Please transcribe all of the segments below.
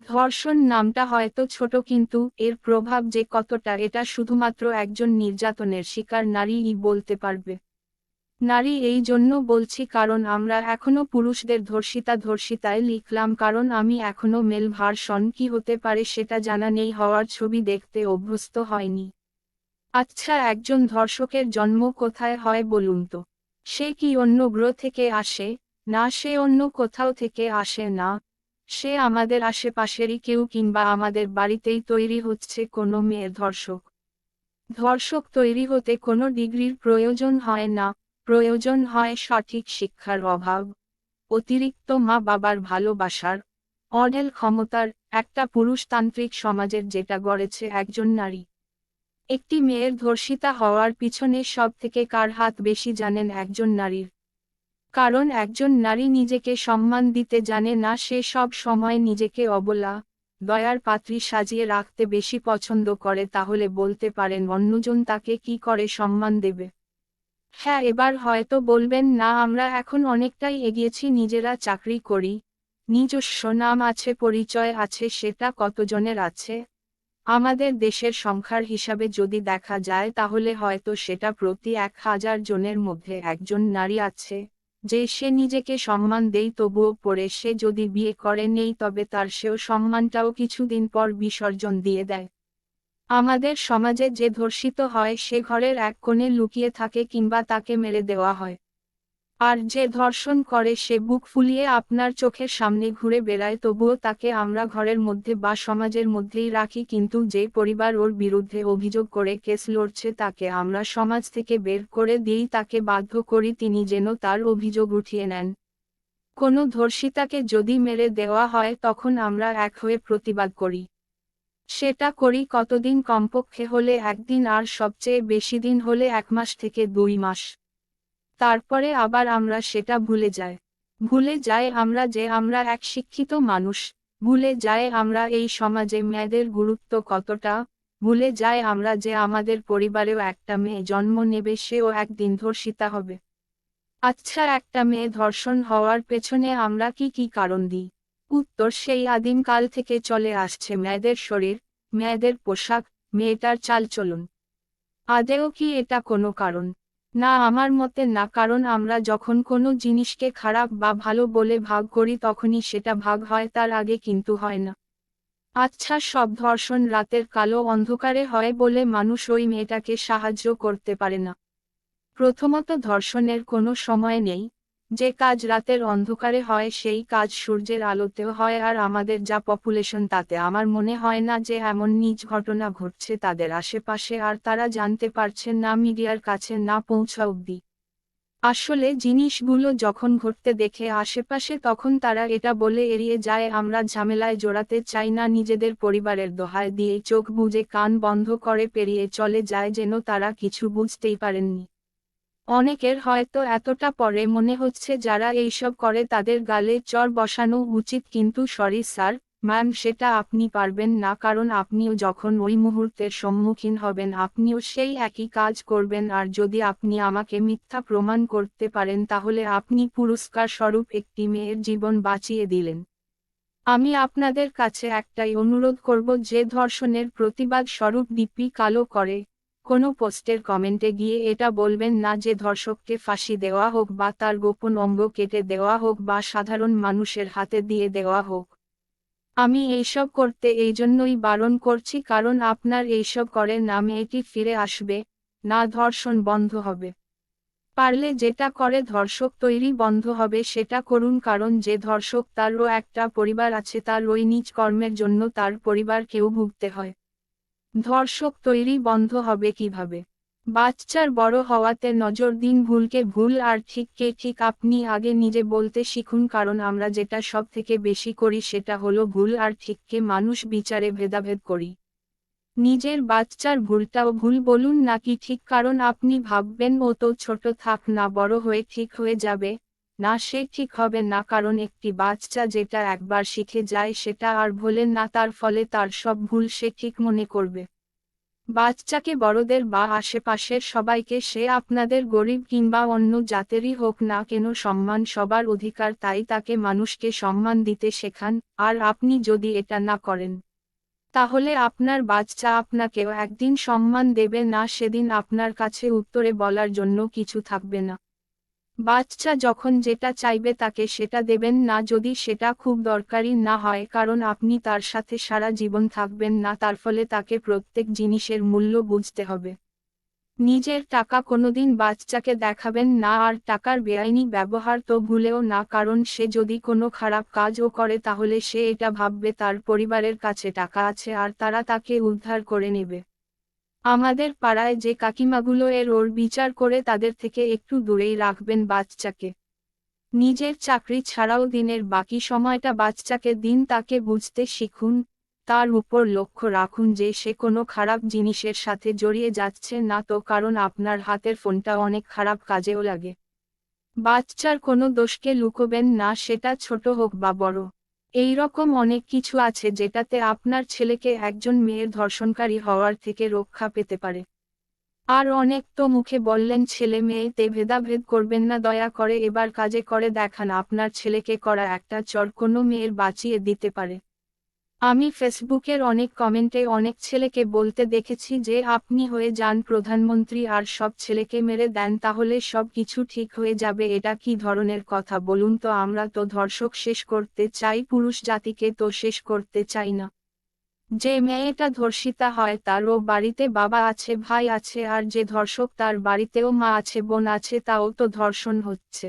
ধর্ষণ নামটা হয়তো ছোট, কিন্তু এর প্রভাব যে কতটা এটা শুধুমাত্র একজন নির্যাতনের শিকার নারীই বলতে পারবে। নারী এই জন্য বলছি কারণ আমরা এখনো পুরুষদের ধর্ষিতায় লিখলাম, কারণ আমি এখনো মেল ভার্সন কি হতে পারে সেটা জানা নেই, হওয়ার ছবি দেখতে অভ্যস্ত হয়নি। আচ্ছা, একজন ধর্ষকের জন্ম কোথায় হয় বলুন তো? সে কি অন্য গ্রহ থেকে আসে? না, সে অন্য কোথাও থেকে আসে না। সে আমাদের আশেপাশেরই কেউ, কিংবা আমাদের বাড়িতেই তৈরি হচ্ছে কোনো মেয়ে ধর্ষক। ধর্ষক তৈরি হতে কোনো ডিগ্রির প্রয়োজন হয় না, প্রয়োজন হয় সঠিক শিক্ষার অভাব, অতিরিক্ত মা বাবার ভালোবাসার, অঢেল ক্ষমতার, একটা পুরুষতান্ত্রিক সমাজের যেটা গড়েছে একজন নারী। একটি মেয়ের ধর্ষিতা হওয়ার পিছনে সবথেকে কার হাত বেশি জানেন? একজন নারীর। কারণ একজন নারী নিজেকে সম্মান দিতে জানে না, সে সব সময় নিজেকে অবলা, দয়ার পাত্রী সাজিয়ে রাখতে বেশি পছন্দ করে। তাহলে বলতে পারেন অন্যজন তাকে কি করে সম্মান দেবে? হ্যাঁ, এবার হয়তো বলবেন, না আমরা এখন অনেকটাই এগিয়েছি, নিজেরা চাকরি করি, নিজস্ব নাম আছে, পরিচয় আছে, সেটা কতজনের আছে? আমাদের দেশের সংখ্যার হিসাবে যদি দেখা যায় তাহলে হয়তো সেটা প্রতি 1000 জনের মধ্যে একজন নারী আছে, যে সে নিজেকে সম্মান দেয়, তবুও পরে সে যদি বিয়ে করে নেই তবে তার সেও সম্মানটাও কিছুদিন পর বিসর্জন দিয়ে দেয়। আমাদের সমাজে যে ধর্ষিত হয় সে ঘরের এক কোণে লুকিয়ে থাকে, কিংবা তাকে মেরে দেওয়া হয়। আর যে ধর্ষণ করে সে বুক ফুলিয়ে আপনার চোখের সামনে ঘুরে বেড়ায়, তবুও তাকে আমরা ঘরের মধ্যে বা সমাজের মধ্যেই রাখি, কিন্তু যে পরিবার ওর বিরুদ্ধে অভিযোগ করে কেস লড়ছে তাকে আমরা সমাজ থেকে বের করে দিই, তাকে বাধ্য করি তিনি যেন তার অভিযোগ উঠিয়ে নেন। কোনো ধর্ষিতাকে যদি মেরে দেওয়া হয় তখন আমরা এক হয়ে প্রতিবাদ করি। সেটা করি কতদিন? কমপক্ষে হলে একদিন, আর সবচেয়ে বেশি দিন হলে 1 মাস থেকে 2 মাস। তারপরে আবার আমরা সেটা ভুলে যাই। ভুলে যাই আমরা এক শিক্ষিত মানুষ, ভুলে যাই আমরা এই সমাজে মেয়েদের গুরুত্ব কতটা, ভুলে যাই আমরা যে আমাদের পরিবারেও একটা মেয়ে জন্ম নেবে, সেও একদিন ধর্ষিতা হবে। আচ্ছা, একটা মেয়ে ধর্ষণ হওয়ার পেছনে আমরা কি কি কারণ দিই? উত্তর সেই আদিম কাল থেকে চলে আসছে, মেয়েদের শরীর, মেয়েদের পোশাক, মেয়েটার চালচলন। আদেও কি এটা কোনো কারণ? না, আমার মতে না, কারণ আমরা যখন কোনো জিনিসকে খারাপ বা ভালো বলে ভাগ করি তখনই সেটা ভাগ হয়, তার আগে কিন্তু হয় না। আচ্ছা, সব ধর্ষণ রাতের কালো অন্ধকারে হয় বলে মানুষ ওই মেয়েটাকে সাহায্য করতে পারে না? প্রথমত, ধর্ষণের কোনো সময় নেই। যে কাজ রাতের অন্ধকারে হয় সেই কাজ সূর্যের আলোতেও হয়, আর আমাদের যা পপুলেশন তাতে আমার মনে হয় না যে এমন নিজ ঘটনা ঘটছে তাদের আশেপাশে, আর তারা জানতে পারছেন না, মিডিয়ার কাছে না পৌঁছা অবধি। আসলে জিনিসগুলো যখন ঘটতে দেখে আশেপাশে তখন তারা এটা বলে এড়িয়ে যায়, আমরা ঝামেলায় জড়াতে চাই না, নিজেদের পরিবারের দোহাই দিয়ে চোখ বুজে কান বন্ধ করে পেরিয়ে চলে যায়, যেন তারা কিছু বুঝতেই পারেননি। অনেকের হয়তো এতটা পরে মনে হচ্ছে যারা এইসব করে তাদের গালে চড় বসানো উচিত, কিন্তু সরি স্যার, ম্যাম, সেটা আপনি পারবেন না, কারণ আপনিও যখন ওই মুহূর্তের সম্মুখীন হবেন আপনিও সেই একই কাজ করবেন, আর যদি আপনি আমাকে মিথ্যা প্রমাণ করতে পারেন তাহলে আপনি পুরস্কার স্বরূপ একটি মেয়ের জীবন বাঁচিয়ে দিলেন। আমি আপনাদের কাছে একটাই অনুরোধ করব, যে ধর্ষণের প্রতিবাদ স্বরূপ ডিপি কালো করে কোনো পোস্টের কমেন্টে গিয়ে এটা বলবেন না যে ধর্ষককে ফাঁসি দেওয়া হোক, বা তার গোপন অঙ্গ কেটে দেওয়া হোক, বা সাধারণ মানুষের হাতে দিয়ে দেওয়া হোক। আমি এইসব করতে এই জন্যই বারণ করছি, কারণ আপনার এইসব করে না মেয়েটি ফিরে আসবে, না ধর্ষণ বন্ধ হবে। পারলে যেটা করে ধর্ষক তৈরি বন্ধ হবে সেটা করুন, কারণ যে ধর্ষক তারও একটা পরিবার আছে, তার ওই নিজ কর্মের জন্য তার পরিবারকেও ভুগতে হয়। ধর্ষক তৈরি বন্ধ হবে কিভাবে? বাচ্চার বড় হওয়াতে নজর দিন, ভুলকে ভুল আর ঠিককে ঠিক আপনি আগে নিজে বলতে শিখুন, কারণ আমরা যেটা সব থেকে বেশি করি সেটা হলো ভুল আর ঠিককে মানুষ বিচারে ভেদাভেদ করি। নিজের বাচ্চার ভুলটাও ভুল বলুন নাকি ঠিক, কারণ আপনি ভাববেন ও তো ছোট, থাক না, বড় হয়ে ঠিক হয়ে যাবে। না, সে ঠিক হবে না, কারণ একটি বাচ্চা যেটা একবার শিখে যায় সেটা আর ভোলে না, তার ফলে তার সব ভুল সে ঠিক মনে করবে। বাচ্চাকে বড়দের বা আশেপাশের সবাইকে, সে আপনাদের গরিব কিংবা অন্য জাতেরই হোক না কেন, সম্মান সবার অধিকার, তাই তাকে মানুষকে সম্মান দিতে শেখান। আর আপনি যদি এটা না করেন, তাহলে আপনার বাচ্চা আপনাকেও একদিন সম্মান দেবে না, সেদিন আপনার কাছে উত্তরে বলার জন্য কিছু থাকবে না। বাচ্চা যখন যেটা চাইবে তাকে সেটা দেবেন না, যদি সেটা খুব দরকারি না হয়, কারণ আপনি তার সাথে সারা জীবন থাকবেন না, তার ফলে তাকে প্রত্যেক জিনিসের মূল্য বুঝতে হবে। নিজের টাকা কোনোদিন বাচ্চাকে দেখাবেন না, আর টাকার বেআইনি ব্যবহার তো ভুলেও না, কারণ সে যদি কোনো খারাপ কাজও করে তাহলে সে এটা ভাববে তার পরিবারের কাছে টাকা আছে আর তারা তাকে উদ্ধার করে নেবে। আমাদের পাড়ায় যে কাকিমাগুলো ওর বিচার করে, তাদের থেকে একটু দূরেই রাখবেন বাচ্চাকে। নিজের চাকরি ছাড়াও দিনের বাকি সময়টা বাচ্চাকে দিন, তাকে বুঝতে শিখুন, তার উপর লক্ষ্য রাখুন যে সে কোনো খারাপ জিনিসের সাথে জড়িয়ে যাচ্ছে না তো, কারণ আপনার হাতের ফোনটা অনেক খারাপ কাজেও লাগে। বাচ্চার কোনো দোষকে লুকোবেন না, সেটা ছোট হোক বা বড়। এই রকম অনেক কিছু আছে যেটাতে আপনার ছেলেকে একজন মেয়ের ধর্ষণকারী হওয়ার থেকে রক্ষা পেতে পারে। আর অনেক তো মুখে বললেন ছেলে মেয়েতে ভেদাভেদ করবেন না, দয়া করে এবার কাজে করে দেখান। আপনার ছেলেকে করা একটা চড় কোনো মেয়ের বাঁচিয়ে দিতে পারে। আমি ফেসবুকের অনেক কমেন্টে অনেক ছেলেকে বলতে দেখেছি যে আপনি হয়ে যান প্রধানমন্ত্রী আর সব ছেলেকে মেরে দেন, তাহলে সব কিছু ঠিক হয়ে যাবে। এটা কি ধরনের কথা বলুন তো? আমরা তো ধর্ষক শেষ করতে চাই, পুরুষ জাতিকে তো শেষ করতে চাই না। যে মেয়েটা ধর্ষিতা হয় তারও বাড়িতে বাবা আছে, ভাই আছে, আর যে ধর্ষক তার বাড়িতেও মা আছে, বোন আছে, তাও তো ধর্ষণ হচ্ছে।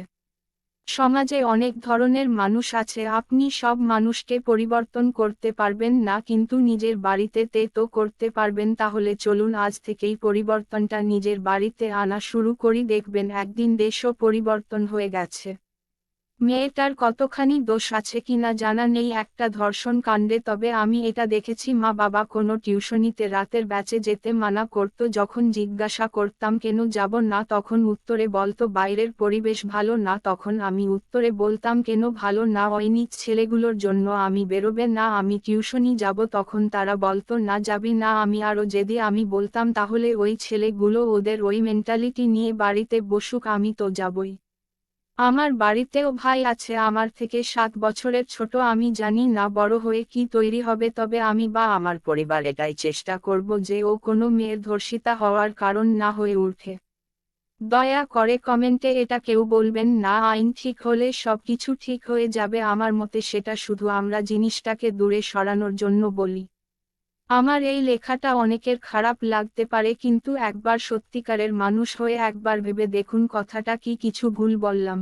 সমাজে অনেক ধরনের মানুষ আছে, আপনি সব মানুষকে পরিবর্তন করতে পারবেন না, কিন্তু নিজের বাড়িতে তো করতে পারবেন। তাহলে চলুন আজ থেকেই পরিবর্তনটা নিজের বাড়িতে আনা শুরু করি, দেখবেন একদিন দেশও পরিবর্তন হয়ে গেছে। মেয়েটার কতখানি দোষ আছে কিনা জানা নেই একটা ধর্ষণ কাণ্ডে, তবে আমি এটা দেখেছি মা বাবা কোনো টিউশনিতে রাতের ব্যাচে যেতে মানা করত, যখন জিজ্ঞাসা করতাম কেন যাব না, তখন উত্তরে বলতো বাইরের পরিবেশ ভালো না, তখন আমি উত্তরে বলতাম কেন ভালো না, ওই নিচ ছেলেগুলোর জন্য আমি বেরোবে না, আমি টিউশনি যাব, তখন তারা বলতো না যাবি না, আমি আরও জেদি, আমি বলতাম তাহলে ওই ছেলেগুলো ওদের ওই মেন্টালিটি নিয়ে বাড়িতে বসুক, আমি তো যাবই। আমার বাড়িতেও ভাই আছে আমার থেকে 7 বছরের ছোট, আমি জানি না বড় হয়ে কি তৈরি হবে, তবে আমি বা আমার পরিবার এটাই চেষ্টা করব যে ও কোনো মেয়ের ধর্ষিতা হওয়ার কারণ না হয়ে ওঠে। দয়া করে কমেন্টে এটা কেউ বলবেন না আইন ঠিক হলে সবকিছু ঠিক হয়ে যাবে, আমার মতে সেটা শুধু আমরা জিনিসটাকে দূরে সরানোর জন্য বলি। আমার এই লেখাটা অনেকের খারাপ লাগতে পারে, কিন্তু একবার সত্যিকারের মানুষ হয়ে একবার ভেবে দেখুন কথাটা কি কিছু ভুল বললাম?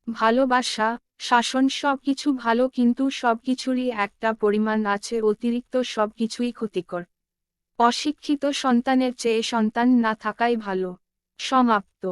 ভালোবাসা, শাসন সবকিছু ভালো, কিন্তু সবকিছুরই একটা পরিমাণ আছে, অতিরিক্ত সবকিছুই ক্ষতিকর। অশিক্ষিত সন্তানের চেয়ে সন্তান না থাকাই ভালো। সমাপ্ত।